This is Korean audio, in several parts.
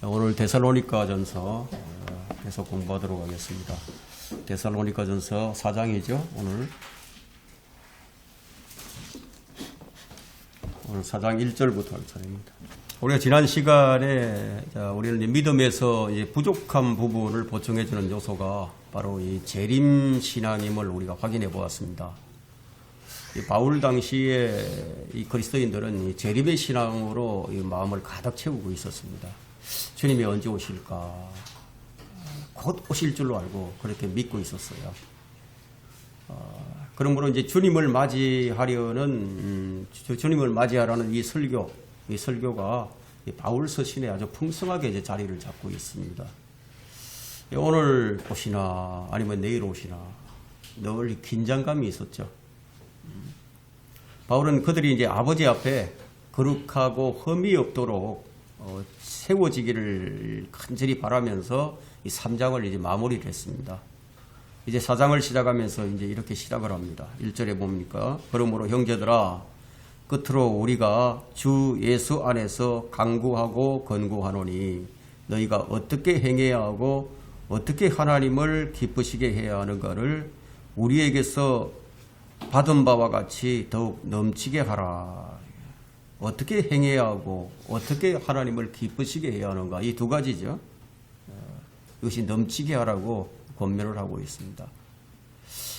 오늘 데살로니가전서 계속 공부하도록 하겠습니다. 데살로니가전서 4장이죠. 오늘 4장 1절부터 할 차례입니다. 우리가 지난 시간에 우리는 믿음에서 이제 부족한 부분을 보충해주는 요소가 바로 이 재림 신앙임을 우리가 확인해 보았습니다. 바울 당시에 이 그리스도인들은 이 재림의 신앙으로 이 마음을 가득 채우고 있었습니다. 주님이 언제 오실까? 곧 오실 줄로 알고 그렇게 믿고 있었어요. 그러므로 이제 주님을 맞이하려는 주님을 맞이하라는 이 설교가 바울 서신에 아주 풍성하게 이제 자리를 잡고 있습니다. 오늘 오시나 아니면 내일 오시나 늘 긴장감이 있었죠. 바울은 그들이 이제 아버지 앞에 거룩하고 흠이 없도록 세워지기를 간절히 바라면서 이 3장을 이제 마무리를 했습니다. 이제 4장을 시작하면서 이제 이렇게 시작을 합니다. 1절에 뭡니까? 그러므로 형제들아, 끝으로 우리가 주 예수 안에서 간구하고 권고하노니 너희가 어떻게 행해야 하고 어떻게 하나님을 기쁘시게 해야 하는가를 우리에게서 받은 바와 같이 더욱 넘치게 하라. 어떻게 행해야 하고 어떻게 하나님을 기쁘시게 해야 하는가, 이 두 가지죠. 이것이 넘치게 하라고 권면을 하고 있습니다.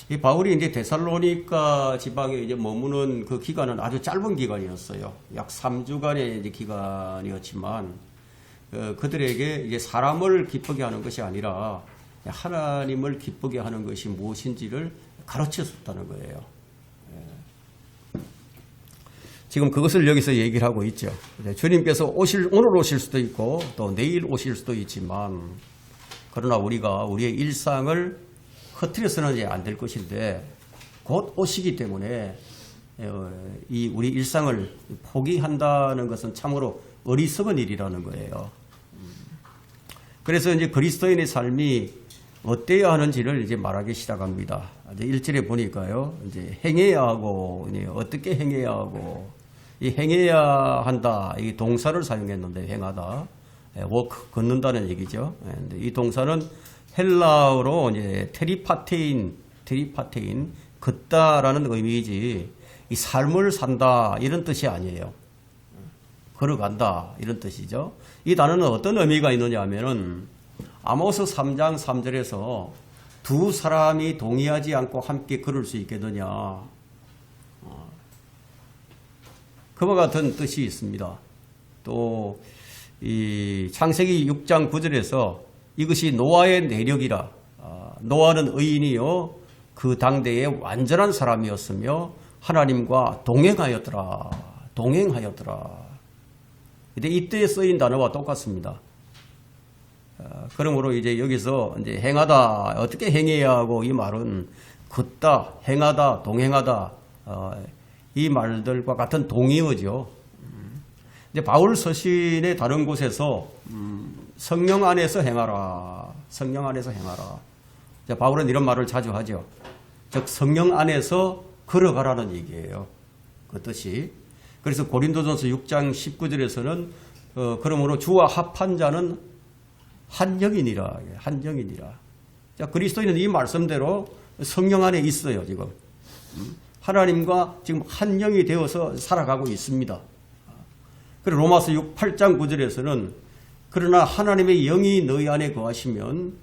이 바울이 이제 데살로니가 지방에 이제 머무는 그 기간은 아주 짧은 기간이었어요. 약 3주간의 이제 기간이었지만 그들에게 이제 사람을 기쁘게 하는 것이 아니라 하나님을 기쁘게 하는 것이 무엇인지를 가르쳤었다는 거예요. 지금 그것을 여기서 얘기를 하고 있죠. 주님께서 오늘 오실 수도 있고 또 내일 오실 수도 있지만, 그러나 우리가 우리의 일상을 흐트려서는 이제 안 될 것인데 곧 오시기 때문에 이 우리 일상을 포기한다는 것은 참으로 어리석은 일이라는 거예요. 그래서 이제 그리스도인의 삶이 어때야 하는지를 이제 말하기 시작합니다. 이제 1절에 보니까요, 이제 행해야 하고, 어떻게 행해야 하고, 이 행해야 한다, 이 동사를 사용했는데, 행하다, walk, 걷는다는 얘기죠. 이 동사는 헬라어로 이제 테리파테인, 걷다라는 의미이지, 이 삶을 산다, 이런 뜻이 아니에요. 걸어간다, 이런 뜻이죠. 이 단어는 어떤 의미가 있느냐 하면은, 아모스 3장 3절에서 두 사람이 동의하지 않고 함께 걸을 수 있겠느냐, 그와 같은 뜻이 있습니다. 또 이 창세기 6장 9절에서 이것이 노아의 내력이라, 노아는 의인이요 그 당대에 완전한 사람이었으며 하나님과 동행하였더라. 근데 이때 쓰인 단어와 똑같습니다. 그러므로 이제 여기서 이제 행하다, 어떻게 행해야 하고, 이 말은 걷다, 행하다, 동행하다, 이 말들과 같은 동의어죠. 이제 바울 서신의 다른 곳에서 성령 안에서 행하라, 성령 안에서 행하라. 이제 바울은 이런 말을 자주 하죠. 즉 성령 안에서 걸어가라는 얘기예요. 그 뜻이. 그래서 고린도전서 6장 19절에서는 그러므로 주와 합한 자는 한영이니라. 자, 그리스도인은 이 말씀대로 성령 안에 있어요, 지금. 하나님과 지금 한영이 되어서 살아가고 있습니다. 그리고 로마서 8장 9절에서는 그러나 하나님의 영이 너희 안에 거하시면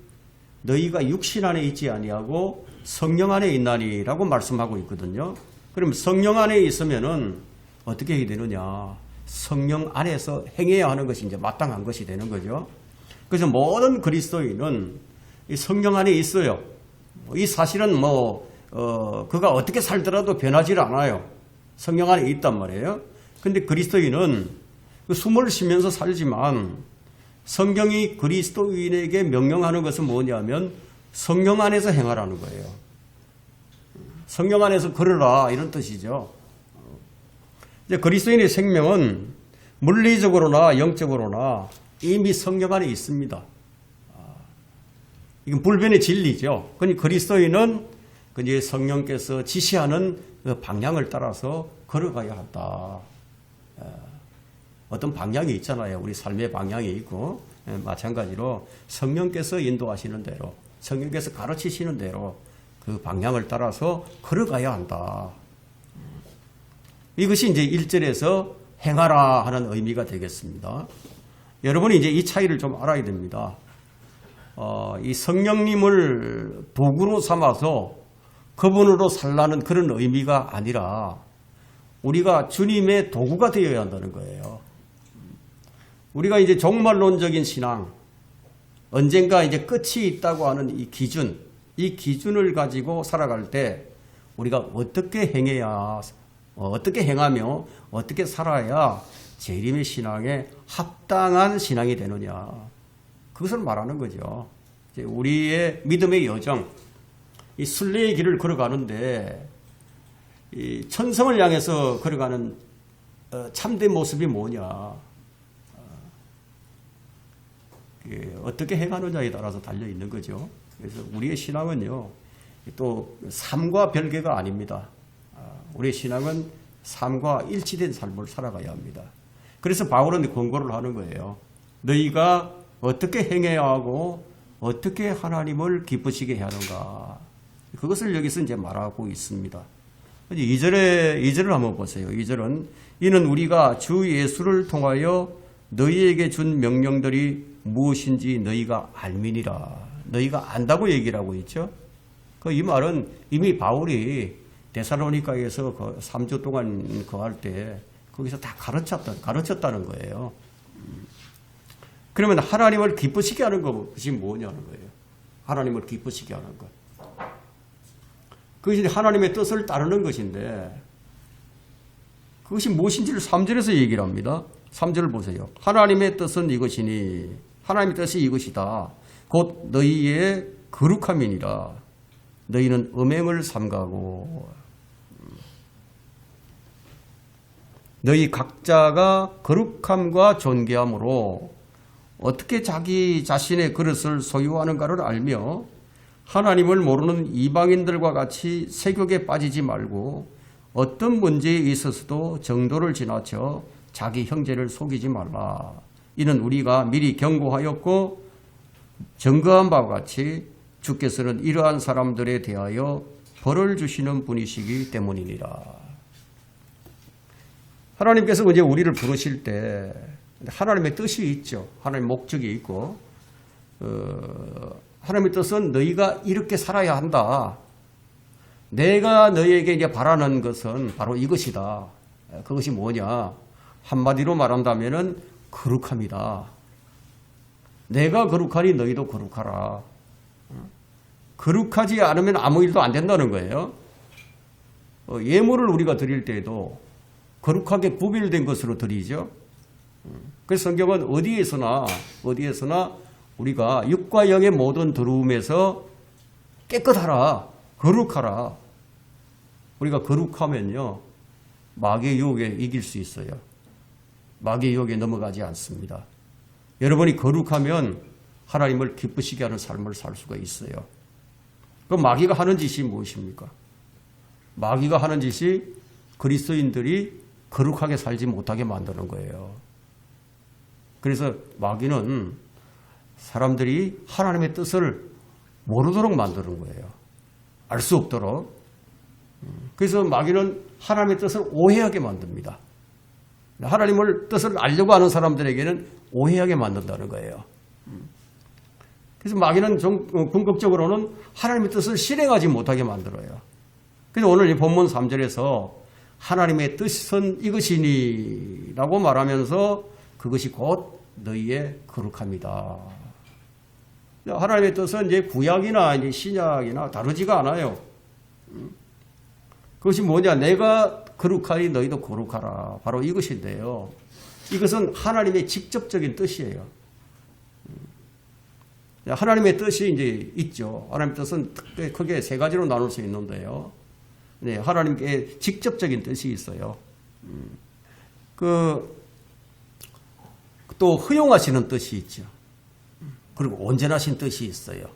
너희가 육신 안에 있지 아니하고 성령 안에 있나니라고 말씀하고 있거든요. 그럼 성령 안에 있으면은 어떻게 해야 되느냐? 성령 안에서 행해야 하는 것이 이제 마땅한 것이 되는 거죠. 그래서 모든 그리스도인은 이 성령 안에 있어요. 이 사실은 그가 어떻게 살더라도 변하지 않아요. 성령 안에 있단 말이에요. 근데 그리스도인은 숨을 쉬면서 살지만 성경이 그리스도인에게 명령하는 것은 뭐냐면 성령 안에서 행하라는 거예요. 성령 안에서 걸으라, 이런 뜻이죠. 이제 그리스도인의 생명은 물리적으로나 영적으로나 이미 성령 안에 있습니다. 이건 불변의 진리죠. 그러니 그리스도인은 이제 성령께서 지시하는 그 방향을 따라서 걸어가야 한다. 어떤 방향이 있잖아요. 우리 삶의 방향이 있고 마찬가지로 성령께서 인도하시는 대로, 성령께서 가르치시는 대로 그 방향을 따라서 걸어가야 한다. 이것이 이제 1절에서 행하라 하는 의미가 되겠습니다. 여러분이 이제 이 차이를 좀 알아야 됩니다. 이 성령님을 도구로 삼아서 그분으로 살라는 그런 의미가 아니라 우리가 주님의 도구가 되어야 한다는 거예요. 우리가 이제 종말론적인 신앙, 언젠가 이제 끝이 있다고 하는 이 기준을 가지고 살아갈 때 우리가 어떻게 행해야, 어떻게 행하며 어떻게 살아야 재림의 신앙에 합당한 신앙이 되느냐. 그것을 말하는 거죠. 우리의 믿음의 여정, 이 순례의 길을 걸어가는데 이 천성을 향해서 걸어가는 참된 모습이 뭐냐. 어떻게 행하느냐에 따라서 달려 있는 거죠. 그래서 우리의 신앙은요, 또 삶과 별개가 아닙니다. 우리의 신앙은 삶과 일치된 삶을 살아가야 합니다. 그래서 바울은 권고를 하는 거예요. 너희가 어떻게 행해야 하고 어떻게 하나님을 기쁘시게 해야 하는가. 그것을 여기서 이제 말하고 있습니다. 2절을 한번 보세요. 2절은 이는 우리가 주 예수를 통하여 너희에게 준 명령들이 무엇인지 너희가 알미니라. 너희가 안다고 얘기를 하고 있죠. 이 말은 이미 바울이 데살로니가에서 3주 동안 거할 때 거기서 다 가르쳤다는 거예요. 그러면 하나님을 기쁘시게 하는 것이 뭐냐는 거예요. 하나님을 기쁘시게 하는 것. 그것이 하나님의 뜻을 따르는 것인데 그것이 무엇인지를 3절에서 얘기를 합니다. 3절을 보세요. 하나님의 뜻은 이것이니 하나님의 뜻이 이것이다. 곧 너희의 거룩함이니라. 너희는 음행을 삼가고 너희 각자가 거룩함과 존귀함으로 어떻게 자기 자신의 그릇을 소유하는가를 알며 하나님을 모르는 이방인들과 같이 세욕에 빠지지 말고 어떤 문제에 있어서도 정도를 지나쳐 자기 형제를 속이지 말라. 이는 우리가 미리 경고하였고 증거한 바와 같이 주께서는 이러한 사람들에 대하여 벌을 주시는 분이시기 때문이니라. 하나님께서 이제 우리를 부르실 때 하나님의 뜻이 있죠. 하나님의 목적이 있고 하나님의 뜻은 너희가 이렇게 살아야 한다. 내가 너희에게 이제 바라는 것은 바로 이것이다. 그것이 뭐냐? 한마디로 말한다면은 거룩함이다. 내가 거룩하니 너희도 거룩하라. 거룩하지 않으면 아무 일도 안 된다는 거예요. 예물을 우리가 드릴 때에도 거룩하게 구별된 것으로 드리죠. 그래서 성경은 어디에서나 우리가 육과 영의 모든 더러움에서 깨끗하라, 거룩하라. 우리가 거룩하면요, 마귀의 유혹에 이길 수 있어요. 마귀의 유혹에 넘어가지 않습니다. 여러분이 거룩하면 하나님을 기쁘시게 하는 삶을 살 수가 있어요. 그럼 마귀가 하는 짓이 무엇입니까? 마귀가 하는 짓이 그리스도인들이 거룩하게 살지 못하게 만드는 거예요. 그래서 마귀는 사람들이 하나님의 뜻을 모르도록 만드는 거예요. 알 수 없도록. 그래서 마귀는 하나님의 뜻을 오해하게 만듭니다. 하나님을 뜻을 알려고 하는 사람들에게는 오해하게 만든다는 거예요. 그래서 마귀는 궁극적으로는 하나님의 뜻을 실행하지 못하게 만들어요. 그래서 오늘 이 본문 3절에서 하나님의 뜻은 이것이니 라고 말하면서 그것이 곧 너희의 거룩함이다. 하나님의 뜻은 이제 구약이나 이제 신약이나 다르지가 않아요. 그것이 뭐냐? 내가 거룩하니 너희도 거룩하라. 바로 이것인데요. 이것은 하나님의 직접적인 뜻이에요. 하나님의 뜻이 이제 있죠. 하나님의 뜻은 크게 세 가지로 나눌 수 있는데요. 네, 하나님께 직접적인 뜻이 있어요. 또 허용하시는 뜻이 있죠. 그리고 온전하신 뜻이 있어요.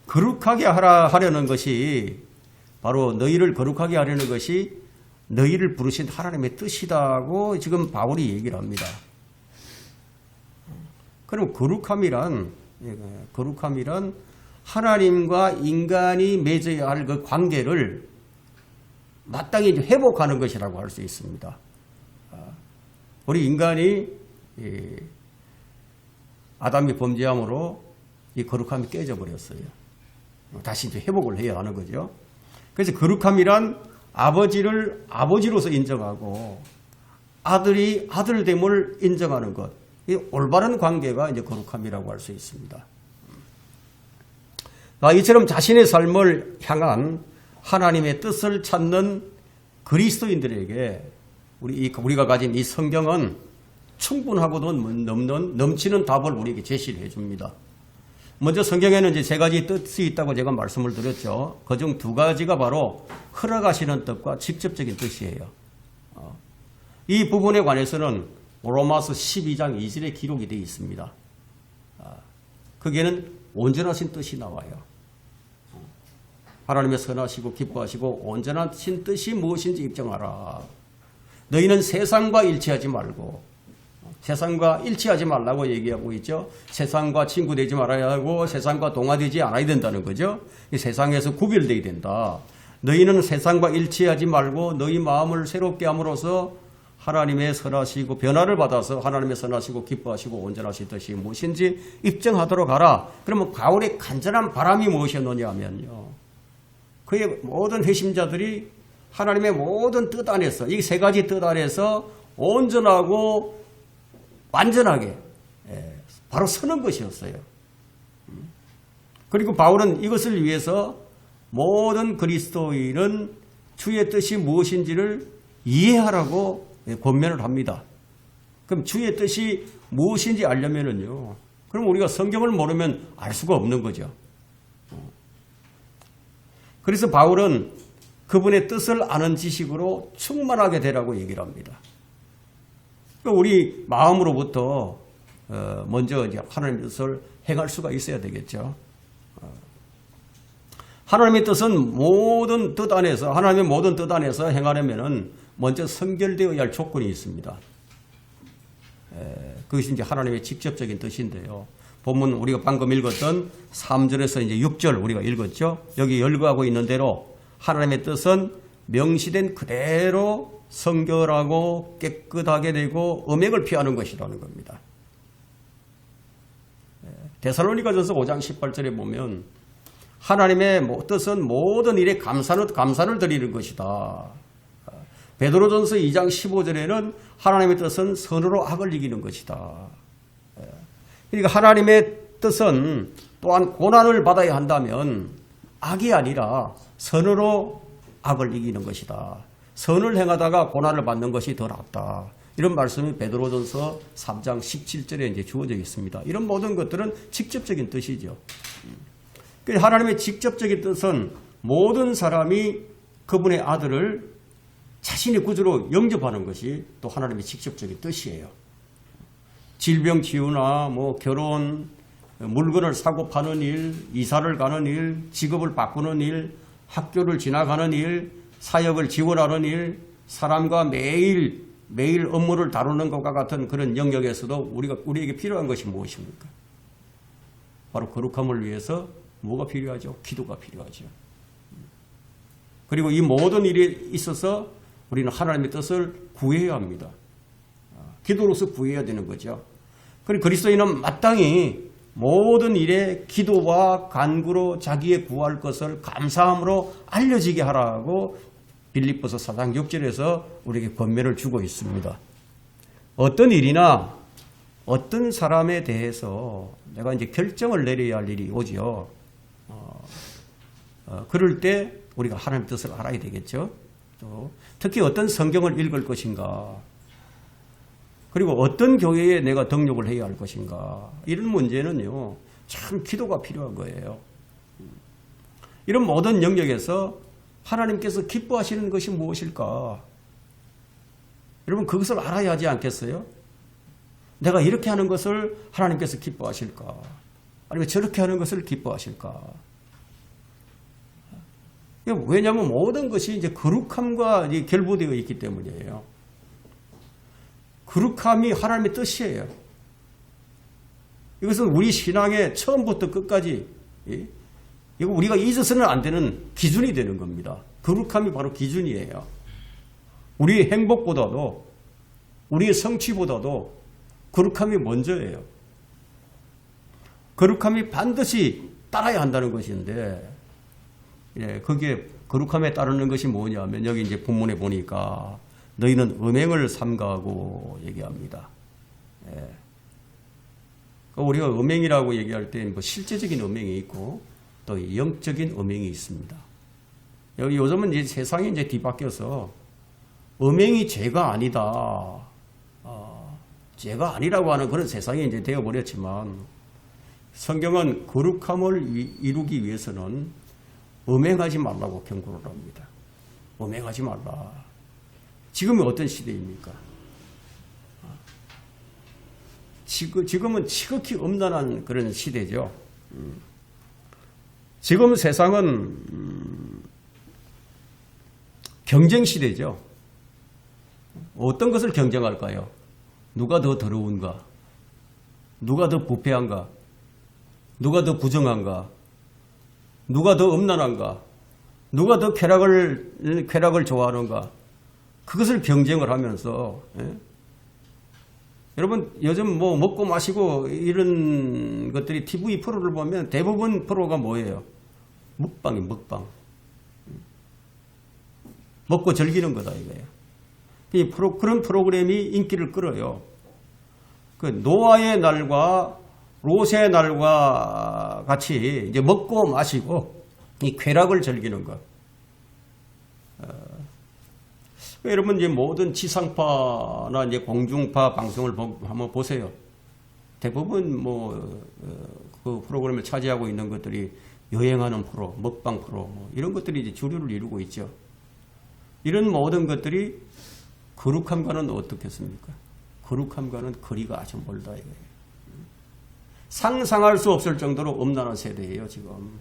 거룩하게 하려는 것이 바로 너희를 거룩하게 하려는 것이 너희를 부르신 하나님의 뜻이다고 지금 바울이 얘기를 합니다. 그럼 거룩함이란 하나님과 인간이 맺어야 할 그 관계를 마땅히 회복하는 것이라고 할 수 있습니다. 우리 인간이 아담이 범죄함으로 이 거룩함이 깨져버렸어요. 다시 이제 회복을 해야 하는 거죠. 그래서 거룩함이란 아버지를 아버지로서 인정하고 아들이 아들됨을 인정하는 것. 이 올바른 관계가 이제 거룩함이라고 할 수 있습니다. 이처럼 자신의 삶을 향한 하나님의 뜻을 찾는 그리스도인들에게 우리가 가진 이 성경은 충분하고도 넘치는 답을 우리에게 제시를 해줍니다. 먼저 성경에는 이제 세 가지 뜻이 있다고 제가 말씀을 드렸죠. 그중 두 가지가 바로 허락하시는 뜻과 직접적인 뜻이에요. 이 부분에 관해서는 로마서 12장 2절에 기록이 되어 있습니다. 거기에는 온전하신 뜻이 나와요. 하나님의 선하시고 기뻐하시고 온전하신 뜻이 무엇인지 입증하라. 너희는 세상과 일치하지 말고, 세상과 일치하지 말라고 얘기하고 있죠. 세상과 친구 되지 말아야 하고 세상과 동화되지 않아야 된다는 거죠. 이 세상에서 구별되어야 된다. 너희는 세상과 일치하지 말고 너희 마음을 새롭게 함으로써 하나님의 선하시고 변화를 받아서 하나님의 선하시고 기뻐하시고 온전하신 뜻이 무엇인지 입증하도록 하라. 그러면 바울의 간절한 바람이 무엇이었느냐 하면요, 그의 모든 회심자들이 하나님의 모든 뜻 안에서, 이 세 가지 뜻 안에서 온전하고 완전하게 바로 서는 것이었어요. 그리고 바울은 이것을 위해서 모든 그리스도인은 주의 뜻이 무엇인지를 이해하라고 권면을 합니다. 그럼 주의 뜻이 무엇인지 알려면은요, 그럼 우리가 성경을 모르면 알 수가 없는 거죠. 그래서 바울은 그분의 뜻을 아는 지식으로 충만하게 되라고 얘기를 합니다. 우리 마음으로부터 먼저 이제 하나님의 뜻을 행할 수가 있어야 되겠죠. 하나님의 뜻은 모든 뜻 안에서, 하나님의 모든 뜻 안에서 행하려면은 먼저 선결되어야 할 조건이 있습니다. 그것이 이제 하나님의 직접적인 뜻인데요. 본문 우리가 방금 읽었던 3절에서 이제 6절 우리가 읽었죠. 여기 열거하고 있는 대로 하나님의 뜻은 명시된 그대로 성결하고 깨끗하게 되고 음행을 피하는 것이라는 겁니다. 데살로니가전서 5장 18절에 보면 하나님의 뜻은 모든 일에 감사를 드리는 것이다. 베드로전서 2장 15절에는 하나님의 뜻은 선으로 악을 이기는 것이다. 그러니까 하나님의 뜻은 또한 고난을 받아야 한다면 악이 아니라 선으로 악을 이기는 것이다. 선을 행하다가 고난을 받는 것이 더 낫다. 이런 말씀이 베드로전서 3장 17절에 이제 주어져 있습니다. 이런 모든 것들은 직접적인 뜻이죠. 하나님의 직접적인 뜻은 모든 사람이 그분의 아들을 자신의 구주로 영접하는 것이 또 하나님의 직접적인 뜻이에요. 질병 치유나 결혼, 물건을 사고 파는 일, 이사를 가는 일, 직업을 바꾸는 일, 학교를 지나가는 일, 사역을 지원하는 일, 사람과 매일 업무를 다루는 것과 같은 그런 영역에서도 우리에게 필요한 것이 무엇입니까? 바로 거룩함을 위해서 뭐가 필요하죠? 기도가 필요하죠. 그리고 이 모든 일에 있어서 우리는 하나님의 뜻을 구해야 합니다. 기도로서 구해야 되는 거죠. 그리고 그리스도인은 마땅히 모든 일에 기도와 간구로 자기의 구할 것을 감사함으로 알려지게 하라고 빌립보서 4장 6절에서 우리에게 권면을 주고 있습니다. 어떤 일이나 어떤 사람에 대해서 내가 이제 결정을 내려야 할 일이 오죠. 그럴 때 우리가 하나님의 뜻을 알아야 되겠죠. 또 특히 어떤 성경을 읽을 것인가, 그리고 어떤 교회에 내가 등록을 해야 할 것인가, 이런 문제는요 참 기도가 필요한 거예요. 이런 모든 영역에서 하나님께서 기뻐하시는 것이 무엇일까? 여러분 그것을 알아야 하지 않겠어요? 내가 이렇게 하는 것을 하나님께서 기뻐하실까? 아니면 저렇게 하는 것을 기뻐하실까? 왜냐하면 모든 것이 이제 거룩함과 결부되어 있기 때문이에요. 거룩함이 하나님의 뜻이에요. 이것은 우리 신앙의 처음부터 끝까지 이거 우리가 잊어서는 안 되는 기준이 되는 겁니다. 거룩함이 바로 기준이에요. 우리의 행복보다도 우리의 성취보다도 거룩함이 먼저예요. 거룩함이 반드시 따라야 한다는 것인데 거기에 거룩함에 따르는 것이 뭐냐면 여기 이제 본문에 보니까 너희는 음행을 삼가하고 얘기합니다. 우리가 음행이라고 얘기할 때 뭐 실제적인 음행이 있고 또 영적인 음행이 있습니다. 여기 요즘은 이제 세상이 이제 뒤바뀌어서 음행이 죄가 아니다. 죄가 아니라고 하는 그런 세상이 이제 되어버렸지만 성경은 거룩함을 이루기 위해서는 음행하지 말라고 경고를 합니다. 음행하지 말라. 지금은 어떤 시대입니까? 지금은 지극히 엄난한 그런 시대죠. 지금 세상은 경쟁 시대죠. 어떤 것을 경쟁할까요? 누가 더 더러운가? 누가 더 부패한가? 누가 더 부정한가? 누가 더 음란한가? 누가 더 쾌락을 좋아하는가? 그것을 경쟁을 하면서 여러분 요즘 뭐 먹고 마시고 이런 것들이 TV 프로를 보면 대부분 프로가 뭐예요? 먹방이에요. 먹방. 먹고 즐기는 거다 이거예요. 그런 프로그램이 인기를 끌어요. 그 노아의 날과 롯의 날과 같이 이제 먹고 마시고 이 쾌락을 즐기는 것. 여러분 이제 모든 지상파나 이제 공중파 방송을 한번 보세요. 대부분 그 프로그램을 차지하고 있는 것들이 여행하는 프로, 먹방 프로 이런 것들이 이제 주류를 이루고 있죠. 이런 모든 것들이 거룩함과는 어떻겠습니까? 거룩함과는 거리가 아주 멀다 이거예요. 상상할 수 없을 정도로 엄난한 세대예요 지금.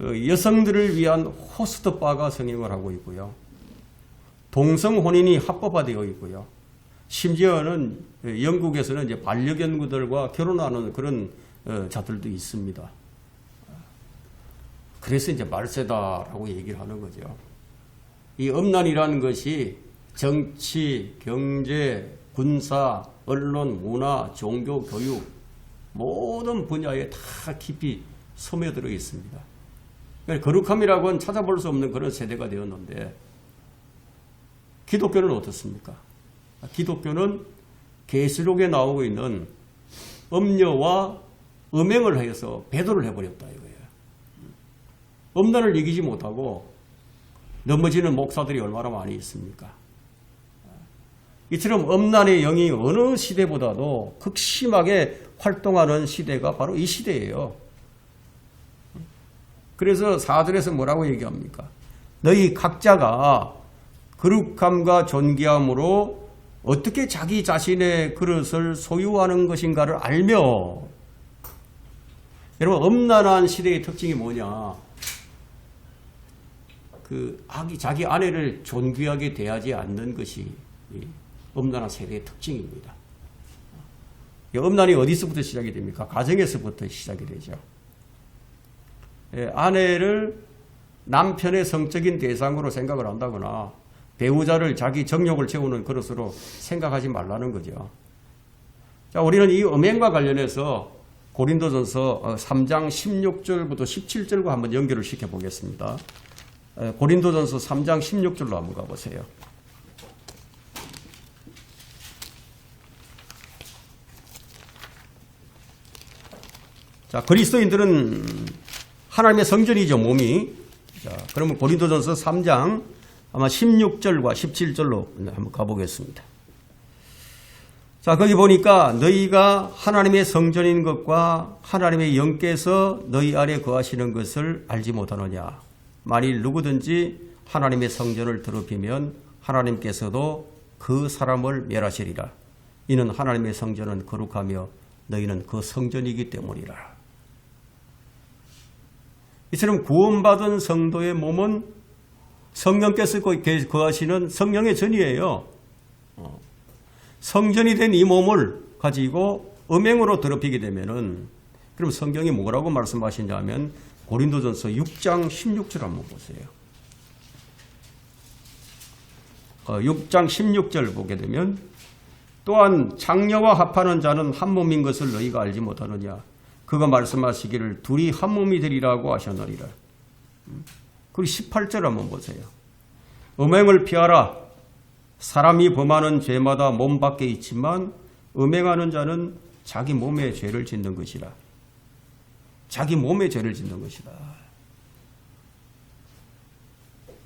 여성들을 위한 호스트바가 성행을 하고 있고요. 동성 혼인이 합법화되어 있고요. 심지어는 영국에서는 이제 반려견들과 결혼하는 그런 자들도 있습니다. 그래서 이제 말세다라고 얘기를 하는 거죠. 이 음란이라는 것이 정치, 경제, 군사, 언론, 문화, 종교, 교육 모든 분야에 다 깊이 스며들어 있습니다. 거룩함이라고는 찾아볼 수 없는 그런 세대가 되었는데 기독교는 어떻습니까? 기독교는 계시록에 나오고 있는 음녀와 음행을 해서 배도를 해버렸다 이거예요. 음란을 이기지 못하고 넘어지는 목사들이 얼마나 많이 있습니까? 이처럼 음란의 영이 어느 시대보다도 극심하게 활동하는 시대가 바로 이 시대예요. 그래서 4절에서 뭐라고 얘기합니까? 너희 각자가 거룩함과 존귀함으로 어떻게 자기 자신의 그릇을 소유하는 것인가를 알며 여러분 음란한 시대의 특징이 뭐냐? 자기 아내를 존귀하게 대하지 않는 것이 음란한 세대의 특징입니다. 음란이 어디서부터 시작이 됩니까? 가정에서부터 시작이 되죠. 아내를 남편의 성적인 대상으로 생각을 한다거나 배우자를 자기 정욕을 채우는 그릇으로 생각하지 말라는 거죠. 자, 우리는 이 음행과 관련해서 고린도전서 3장 16절부터 17절과 한번 연결을 시켜보겠습니다. 고린도전서 3장 16절로 한번 가보세요. 자, 그리스도인들은 하나님의 성전이죠, 몸이. 자, 그러면 고린도전서 3장 아마 16절과 17절로 한번 가보겠습니다. 자, 거기 보니까 너희가 하나님의 성전인 것과 하나님의 영께서 너희 안에 거하시는 것을 알지 못하느냐. 만일 누구든지 하나님의 성전을 더럽히면 하나님께서도 그 사람을 멸하시리라. 이는 하나님의 성전은 거룩하며 너희는 그 성전이기 때문이라. 이처럼 구원받은 성도의 몸은 성령께서 거하시는 성령의 전이에요. 성전이 된 이 몸을 가지고 음행으로 더럽히게 되면은, 그럼 성경이 뭐라고 말씀하시냐면 고린도전서 6장 16절 한번 보세요. 6장 16절 보게 되면, 또한 장녀와 합하는 자는 한 몸인 것을 너희가 알지 못하느냐. 그가 말씀하시기를 둘이 한 몸이 되리라고 하셨느니라. 그리고 18절 한번 보세요. 음행을 피하라. 사람이 범하는 죄마다 몸 밖에 있지만 음행하는 자는 자기 몸에 죄를 짓는 것이라. 자기 몸에 죄를 짓는 것이다.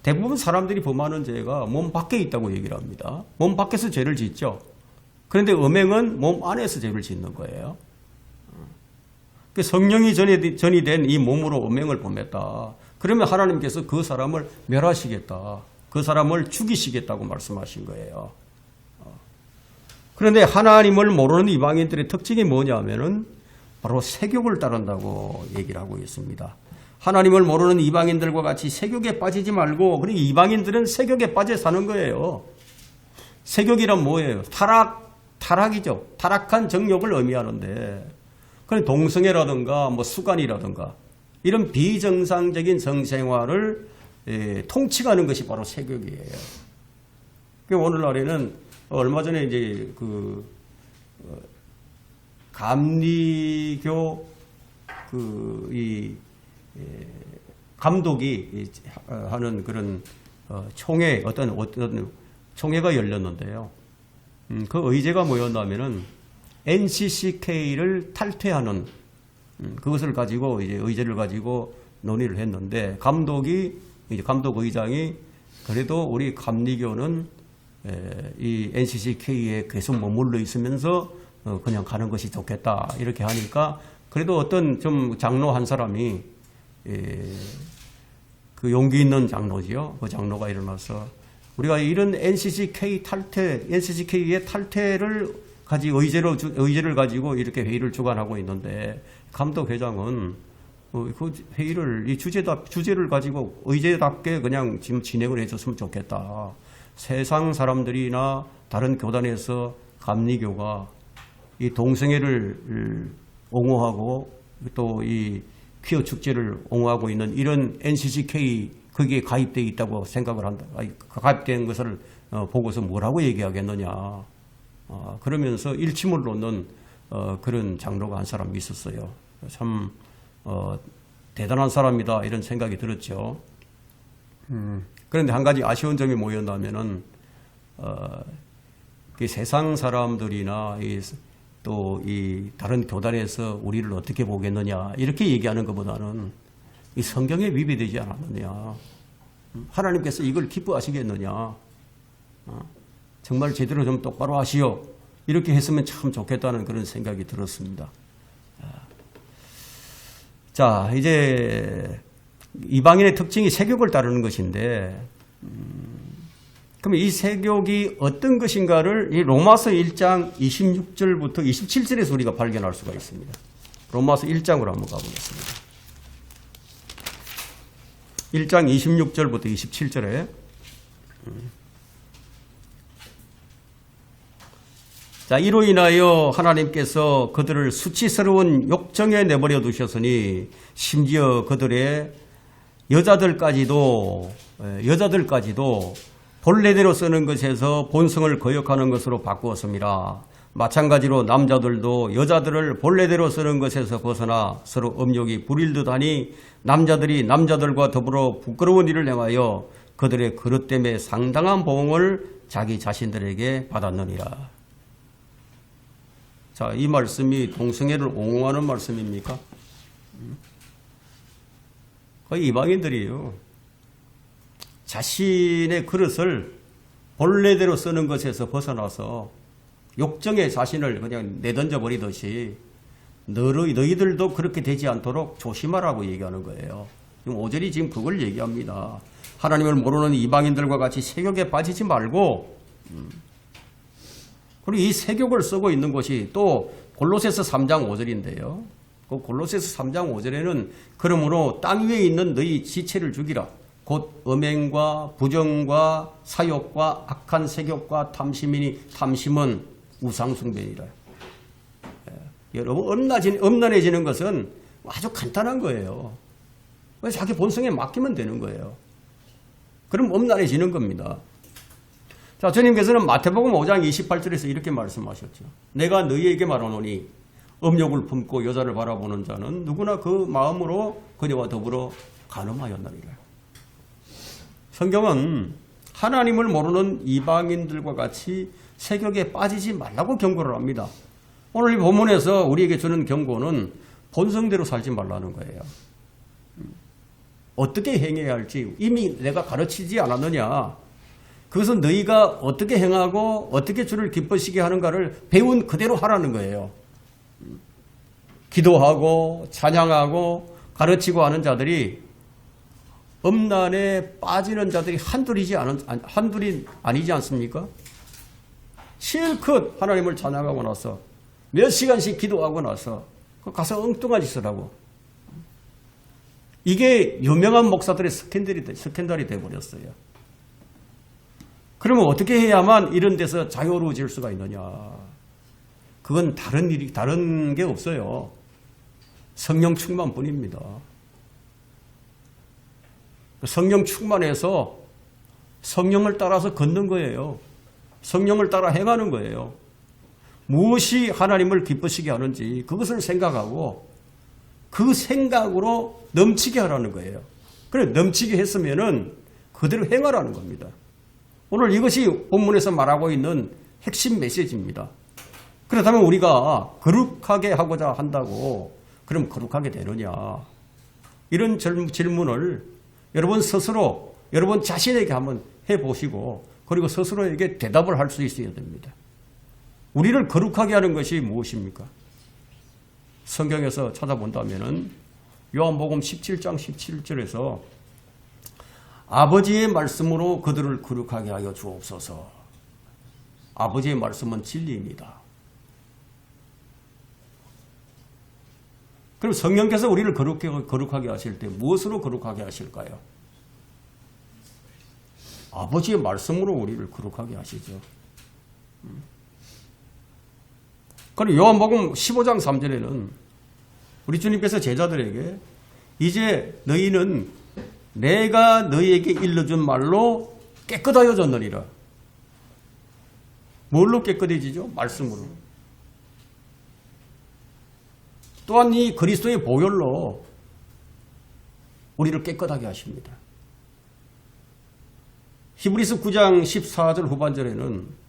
대부분 사람들이 범하는 죄가 몸 밖에 있다고 얘기를 합니다. 몸 밖에서 죄를 짓죠. 그런데 음행은 몸 안에서 죄를 짓는 거예요. 성령이 전이 된 이 몸으로 음행을 범했다. 그러면 하나님께서 그 사람을 멸하시겠다. 그 사람을 죽이시겠다고 말씀하신 거예요. 그런데 하나님을 모르는 이방인들의 특징이 뭐냐면은 바로 세욕을 따른다고 얘기를 하고 있습니다. 하나님을 모르는 이방인들과 같이 세욕에 빠지지 말고, 그리고 이방인들은 세욕에 빠져 사는 거예요. 세욕이란 뭐예요? 타락이죠. 타락한 정욕을 의미하는데, 그런 동성애라든가 뭐 수간이라든가 이런 비정상적인 성생활을 통치하는 것이 바로 세욕이에요. 오늘날에는 얼마 전에 이제 감리교 이 감독이 하는 그런 총회, 어떤 총회가 열렸는데요. 그 의제가 뭐였냐면은 NCCK를 탈퇴하는, 그것을 가지고 이제 의제를 가지고 논의를 했는데, 감독 의장이 그래도 우리 감리교는 이 NCCK에 계속 머물러 있으면서 그냥 가는 것이 좋겠다 이렇게 하니까, 그래도 어떤 좀 장로 한 사람이 그 용기 있는 장로지요. 그 장로가 일어나서 우리가 이런 NCCK의 탈퇴를 의제를 가지고 이렇게 회의를 주관하고 있는데, 감독 회장은 그 회의를 이 주제를 가지고 의제답게 그냥 지금 진행을 해줬으면 좋겠다. 세상 사람들이나 다른 교단에서 감리교가 이 동성애를 옹호하고 또 이 퀴어 축제를 옹호하고 있는 이런 NCCK 거기에 가입되어 있다고 생각을 한다. 가입된 것을 보고서 뭐라고 얘기하겠느냐. 그러면서 일침을 놓는 그런 장로가 한 사람이 있었어요. 참 대단한 사람이다 이런 생각이 들었죠. 그런데 한 가지 아쉬운 점이 뭐였냐면은 세상 사람들이나 또 이 다른 교단에서 우리를 어떻게 보겠느냐 이렇게 얘기하는 것보다는 이 성경에 위배되지 않았느냐, 하나님께서 이걸 기뻐하시겠느냐, 정말 제대로 좀 똑바로 하시오, 이렇게 했으면 참 좋겠다는 그런 생각이 들었습니다. 자, 이제 이방인의 특징이 세욕을 따르는 것인데, 그럼 이 세욕이 어떤 것인가를 이 로마서 1장 26절부터 27절에서 우리가 발견할 수가 있습니다. 로마서 1장으로 한번 가보겠습니다. 1장 26절부터 27절에 자, 이로 인하여 하나님께서 그들을 수치스러운 욕정에 내버려 두셨으니 심지어 그들의 여자들까지도 본래대로 쓰는 것에서 본성을 거역하는 것으로 바꾸었습니다. 마찬가지로 남자들도 여자들을 본래대로 쓰는 것에서 벗어나 서로 음욕이 부릴듯 하니 남자들이 남자들과 더불어 부끄러운 일을 행하여 그들의 그릇 때문에 상당한 보응을 자기 자신들에게 받았느니라. 자, 이 말씀이 동성애를 옹호하는 말씀입니까? 거의 이방인들이에요. 자신의 그릇을 본래대로 쓰는 것에서 벗어나서 욕정에 자신을 그냥 내던져 버리듯이 너희들도 그렇게 되지 않도록 조심하라고 얘기하는 거예요. 지금 5절이 지금 그걸 얘기합니다. 하나님을 모르는 이방인들과 같이 세욕에 빠지지 말고, 그리고 이 세욕을 쓰고 있는 것이 또 골로새서 3장 5절인데요. 그 골로새서 3장 5절에는 그러므로 땅 위에 있는 너희 지체를 죽이라. 곧 음행과 부정과 사욕과 악한 세욕과 탐심이니 탐심은 우상숭배이라. 여러분, 음란해지는 것은 아주 간단한 거예요. 자기 본성에 맡기면 되는 거예요. 그럼 음란해지는 겁니다. 자, 주님께서는 마태복음 5장 28절에서 이렇게 말씀하셨죠. 내가 너희에게 말하노니 음욕을 품고 여자를 바라보는 자는 누구나 그 마음으로 그녀와 더불어 간음하였나니라. 성경은 하나님을 모르는 이방인들과 같이 세격에 빠지지 말라고 경고를 합니다. 오늘 이 본문에서 우리에게 주는 경고는 본성대로 살지 말라는 거예요. 어떻게 행해야 할지 이미 내가 가르치지 않았느냐. 그것은 너희가 어떻게 행하고 어떻게 주를 기쁘시게 하는가를 배운 그대로 하라는 거예요. 기도하고 찬양하고 가르치고 하는 자들이 음란에 빠지는 자들이 한둘이 아니지 않습니까? 실컷 하나님을 찬양하고 나서 몇 시간씩 기도하고 나서 가서 엉뚱한 짓을 하고, 이게 유명한 목사들의 스캔들이 되어버렸어요. 그러면 어떻게 해야만 이런 데서 자유로워질 수가 있느냐? 그건 다른 게 없어요. 성령 충만뿐입니다. 성령 충만해서 성령을 따라서 걷는 거예요. 성령을 따라 행하는 거예요. 무엇이 하나님을 기쁘시게 하는지 그것을 생각하고 그 생각으로 넘치게 하라는 거예요. 그래, 넘치게 했으면은 그대로 행하라는 겁니다. 오늘 이것이 본문에서 말하고 있는 핵심 메시지입니다. 그렇다면 우리가 거룩하게 하고자 한다고 그럼 거룩하게 되느냐? 이런 질문을 여러분 스스로, 여러분 자신에게 한번 해보시고 그리고 스스로에게 대답을 할 수 있어야 됩니다. 우리를 거룩하게 하는 것이 무엇입니까? 성경에서 찾아본다면은 요한복음 17장 17절에서 아버지의 말씀으로 그들을 거룩하게 하여 주옵소서. 아버지의 말씀은 진리입니다. 그럼 성령께서 우리를 거룩하게 하실 때 무엇으로 거룩하게 하실까요? 아버지의 말씀으로 우리를 거룩하게 하시죠. 그리고 요한복음 15장 3절에는 우리 주님께서 제자들에게 이제 너희는 내가 너희에게 일러준 말로 깨끗하여졌느니라. 뭘로 깨끗해지죠? 말씀으로. 또한 이 그리스도의 보혈로 우리를 깨끗하게 하십니다. 히브리서 9장 14절 후반절에는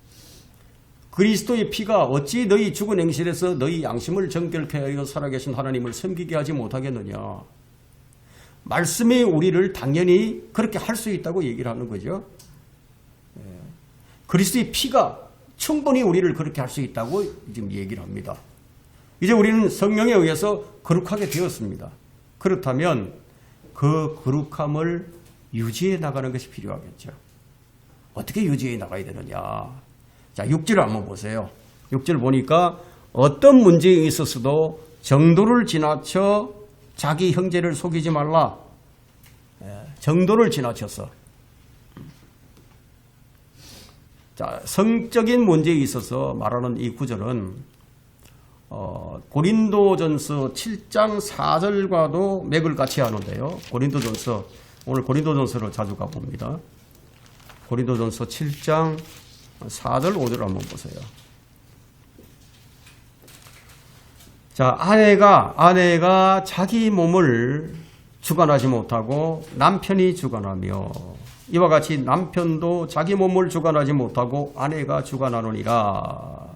그리스도의 피가 어찌 너희 죽은 행실에서 너희 양심을 정결케 하여 살아계신 하나님을 섬기게 하지 못하겠느냐. 말씀이 우리를 당연히 그렇게 할 수 있다고 얘기를 하는 거죠. 그리스도의 피가 충분히 우리를 그렇게 할 수 있다고 지금 얘기를 합니다. 이제 우리는 성령에 의해서 거룩하게 되었습니다. 그렇다면 그 거룩함을 유지해 나가는 것이 필요하겠죠. 어떻게 유지해 나가야 되느냐. 자, 6절을 한번 보세요. 6절 보니까 어떤 문제에 있어서도 정도를 지나쳐 자기 형제를 속이지 말라. 정도를 지나쳐서. 자, 성적인 문제에 있어서 말하는 이 구절은 고린도전서 7장 4절과도 맥을 같이 하는데요. 고린도전서, 오늘 고린도전서를 자주 가봅니다. 고린도전서 7장 4절 5절 한번 보세요. 자, 아내가 자기 몸을 주관하지 못하고 남편이 주관하며 이와 같이 남편도 자기 몸을 주관하지 못하고 아내가 주관하느니라.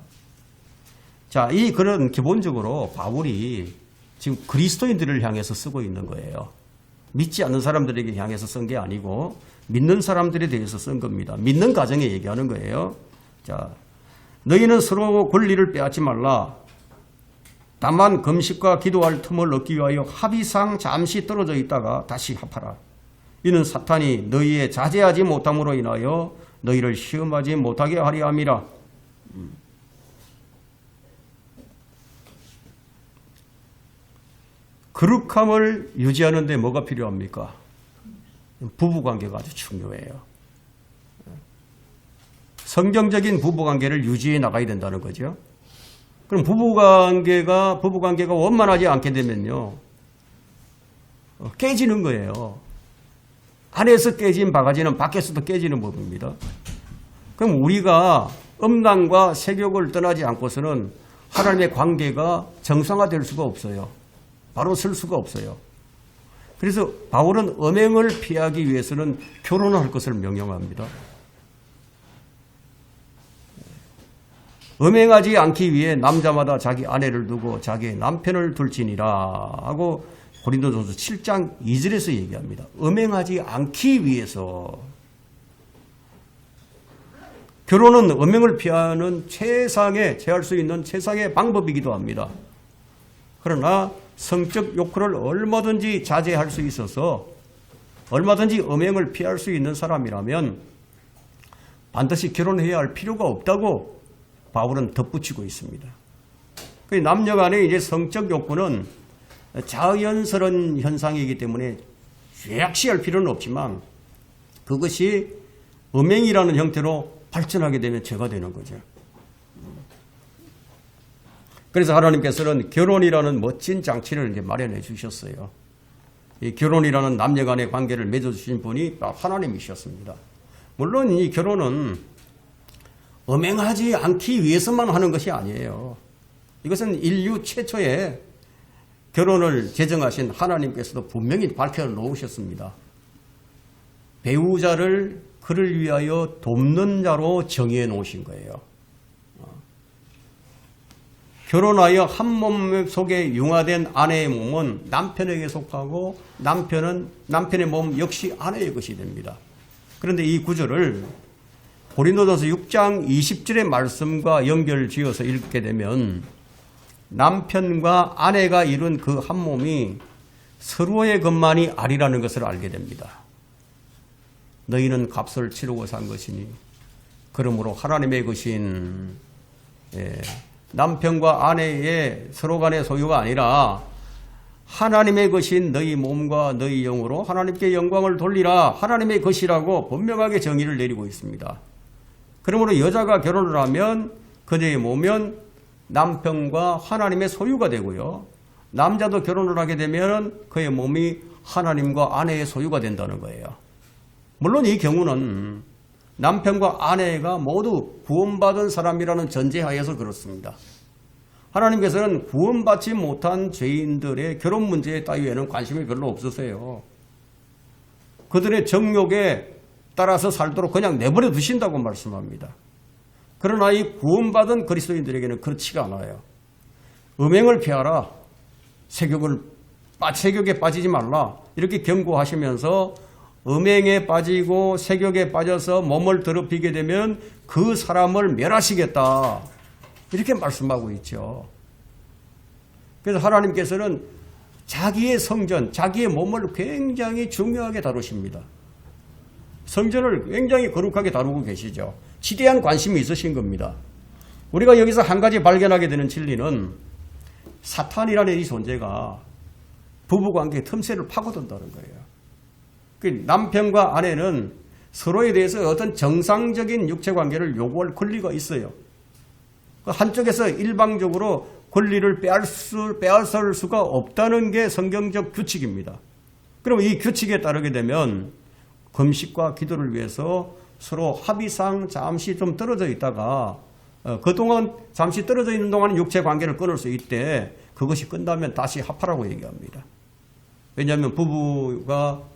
자, 이 글은 기본적으로 바울이 지금 그리스도인들을 향해서 쓰고 있는 거예요. 믿지 않는 사람들에게 향해서 쓴 게 아니고 믿는 사람들에 대해서 쓴 겁니다. 믿는 가정에 얘기하는 거예요. 자, 너희는 서로 권리를 빼앗지 말라. 다만 금식과 기도할 틈을 얻기 위하여 합의상 잠시 떨어져 있다가 다시 합하라. 이는 사탄이 너희의 자제하지 못함으로 인하여 너희를 시험하지 못하게 하려 함이라. 거룩함을 유지하는 데 뭐가 필요합니까? 부부관계가 아주 중요해요. 성경적인 부부관계를 유지해 나가야 된다는 거죠. 그럼 부부관계가 원만하지 않게 되면요, 깨지는 거예요. 안에서 깨진 바가지는 밖에서도 깨지는 법입니다. 그럼 우리가 음란과 색욕을 떠나지 않고서는 하나님의 관계가 정상화될 수가 없어요. 바로 설 수가 없어요. 그래서 바울은 음행을 피하기 위해서는 결혼할 것을 명령합니다. 음행하지 않기 위해 남자마다 자기 아내를 두고 자기의 남편을 둘지니라 하고 고린도전서 7장 2절에서 얘기합니다. 음행하지 않기 위해서. 결혼은 음행을 피하는 취할 수 있는 최상의 방법이기도 합니다. 그러나 성적 욕구를 얼마든지 자제할 수 있어서 얼마든지 음행을 피할 수 있는 사람이라면 반드시 결혼해야 할 필요가 없다고 바울은 덧붙이고 있습니다. 남녀 간의 이제 성적 욕구는 자연스러운 현상이기 때문에 죄악시할 필요는 없지만 그것이 음행이라는 형태로 발전하게 되면 죄가 되는 거죠. 그래서 하나님께서는 결혼이라는 멋진 장치를 이제 마련해 주셨어요. 이 결혼이라는 남녀 간의 관계를 맺어주신 분이 하나님이셨습니다. 물론 이 결혼은 음행하지 않기 위해서만 하는 것이 아니에요. 이것은 인류 최초의 결혼을 제정하신 하나님께서도 분명히 밝혀놓으셨습니다. 배우자를 그를 위하여 돕는 자로 정의해 놓으신 거예요. 결혼하여 한 몸 속에 융화된 아내의 몸은 남편에게 속하고 남편의 몸 역시 아내의 것이 됩니다. 그런데 이 구절을 고린도전서 6장 20절의 말씀과 연결지어서 읽게 되면 남편과 아내가 이룬 그 한 몸이 서로의 것만이 아니라는 것을 알게 됩니다. 너희는 값을 치르고 산 것이니 그러므로 하나님의 것인 남편과 아내의 서로 간의 소유가 아니라 하나님의 것인 너희 몸과 너희 영으로 하나님께 영광을 돌리라. 하나님의 것이라고 분명하게 정의를 내리고 있습니다. 그러므로 여자가 결혼을 하면 그녀의 몸은 남편과 하나님의 소유가 되고요. 남자도 결혼을 하게 되면 그의 몸이 하나님과 아내의 소유가 된다는 거예요. 물론 이 경우는 남편과 아내가 모두 구원받은 사람이라는 전제하에서 그렇습니다. 하나님께서는 구원받지 못한 죄인들의 결혼 문제 따위에는 관심이 별로 없으세요. 그들의 정욕에 따라서 살도록 그냥 내버려 두신다고 말씀합니다. 그러나 이 구원받은 그리스도인들에게는 그렇지가 않아요. 음행을 피하라. 색욕에 빠지지 말라. 이렇게 경고하시면서 음행에 빠지고 색욕에 빠져서 몸을 더럽히게 되면 그 사람을 멸하시겠다. 이렇게 말씀하고 있죠. 그래서 하나님께서는 자기의 성전, 자기의 몸을 굉장히 중요하게 다루십니다. 성전을 굉장히 거룩하게 다루고 계시죠. 지대한 관심이 있으신 겁니다. 우리가 여기서 한 가지 발견하게 되는 진리는 사탄이라는 이 존재가 부부관계의 틈새를 파고든다는 거예요. 남편과 아내는 서로에 대해서 어떤 정상적인 육체관계를 요구할 권리가 있어요. 한쪽에서 일방적으로 권리를 빼앗을 수가 없다는 게 성경적 규칙입니다. 그럼 이 규칙에 따르게 되면 금식과 기도를 위해서 서로 합의상 잠시 좀 떨어져 있다가 그동안 잠시 떨어져 있는 동안 육체관계를 끊을 수 있대. 그것이 끝나면 다시 합하라고 얘기합니다. 왜냐하면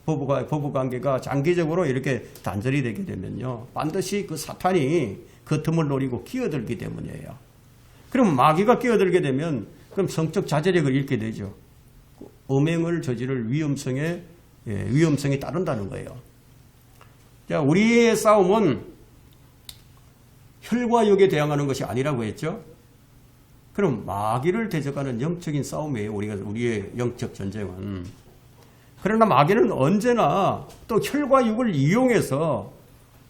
부부관계가 장기적으로 이렇게 단절이 되게 되면요, 반드시 그 사탄이 그 틈을 노리고 끼어들기 때문이에요. 그럼 마귀가 끼어들게 되면 그럼 성적 자제력을 잃게 되죠. 음행을 저지를 위험성이 따른다는 거예요. 자, 우리의 싸움은 혈과 육에 대항하는 것이 아니라고 했죠. 그럼 마귀를 대적하는 영적인 싸움이에요. 우리의 영적 전쟁은. 그러나 마귀는 언제나 또 혈과 육을 이용해서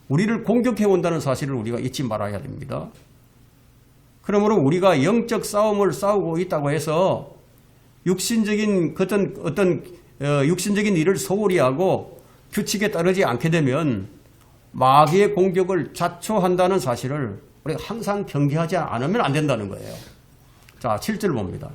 우리를 공격해 온다는 사실을 우리가 잊지 말아야 됩니다. 그러므로 우리가 영적 싸움을 싸우고 있다고 해서 육신적인 육신적인 일을 소홀히 하고 규칙에 따르지 않게 되면 마귀의 공격을 자초한다는 사실을 우리가 항상 경계하지 않으면 안 된다는 거예요. 자, 7절 봅니다.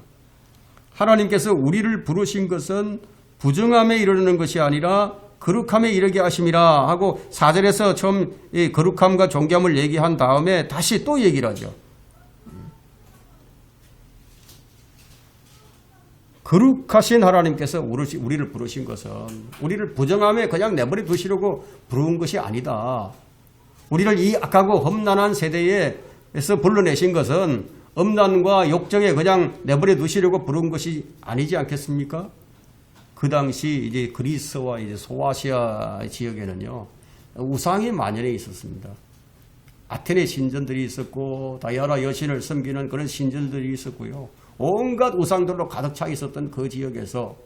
하나님께서 우리를 부르신 것은 부정함에 이르는 것이 아니라 거룩함에 이르게 하심이라 하고 4절에서 처음 이 거룩함과 존귀함을 얘기한 다음에 다시 또 얘기를 하죠. 거룩하신 하나님께서 우리를 부르신 것은 우리를 부정함에 그냥 내버려 두시려고 부른 것이 아니다. 우리를 이 악하고 험난한 세대에서 불러내신 것은 음란과 욕정에 그냥 내버려 두시려고 부른 것이 아니지 않겠습니까? 그 당시 이제 그리스와 이제 소아시아 지역에는요, 우상이 만연해 있었습니다. 아테네 신전들이 있었고, 다이아나 여신을 섬기는 그런 신전들이 있었고요. 온갖 우상들로 가득 차 있었던 그 지역에서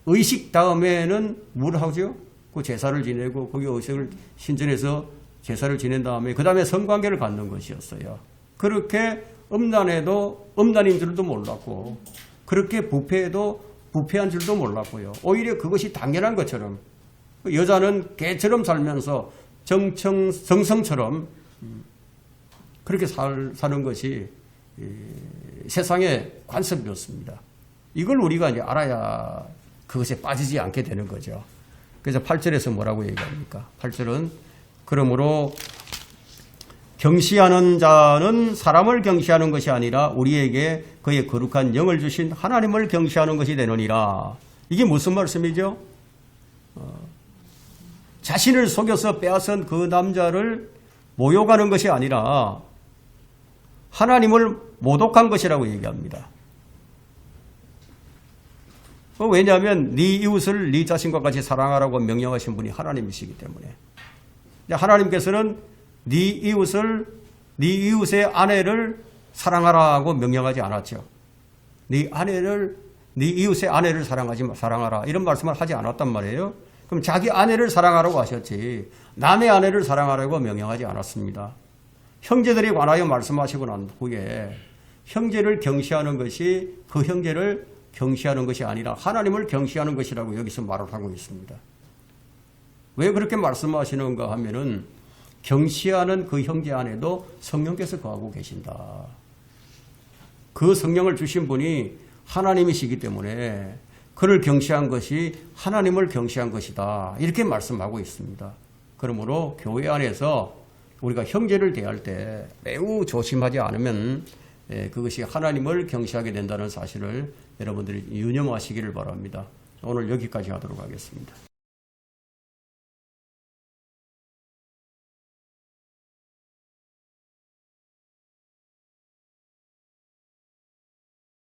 의식 다음에는 뭘 하죠? 그 제사를 지내고, 거기 의식을 신전에서 제사를 지낸 다음에, 그 다음에 성관계를 갖는 것이었어요. 그렇게 음란해도 음란인 줄도 몰랐고, 그렇게 부패해도 부패한 줄도 몰랐고요. 오히려 그것이 당연한 것처럼 여자는 개처럼 살면서 정성처럼 그렇게 사는 것이 세상의 관습이었습니다. 이걸 우리가 이제 알아야 그것에 빠지지 않게 되는 거죠. 그래서 8절에서 뭐라고 얘기합니까? 8절은 그러므로 경시하는 자는 사람을 경시하는 것이 아니라 우리에게 그의 거룩한 영을 주신 하나님을 경시하는 것이 되느니라. 이게 무슨 말씀이죠? 자신을 속여서 빼앗은 그 남자를 모욕하는 것이 아니라 하나님을 모독한 것이라고 얘기합니다. 왜냐하면 네 이웃을 네 자신과 같이 사랑하라고 명령하신 분이 하나님이시기 때문에. 하나님께서는 네 이웃의 아내를 사랑하라고 명령하지 않았죠. 네 이웃의 아내를 사랑하라 이런 말씀을 하지 않았단 말이에요. 그럼 자기 아내를 사랑하라고 하셨지 남의 아내를 사랑하라고 명령하지 않았습니다. 형제들에 관하여 말씀하시고 난 후에 형제를 경시하는 것이 그 형제를 경시하는 것이 아니라 하나님을 경시하는 것이라고 여기서 말을 하고 있습니다. 왜 그렇게 말씀하시는가 하면은 경시하는 그 형제 안에도 성령께서 거하고 계신다. 그 성령을 주신 분이 하나님이시기 때문에 그를 경시한 것이 하나님을 경시한 것이다. 이렇게 말씀하고 있습니다. 그러므로 교회 안에서 우리가 형제를 대할 때 매우 조심하지 않으면 그것이 하나님을 경시하게 된다는 사실을 여러분들이 유념하시기를 바랍니다. 오늘 여기까지 하도록 하겠습니다.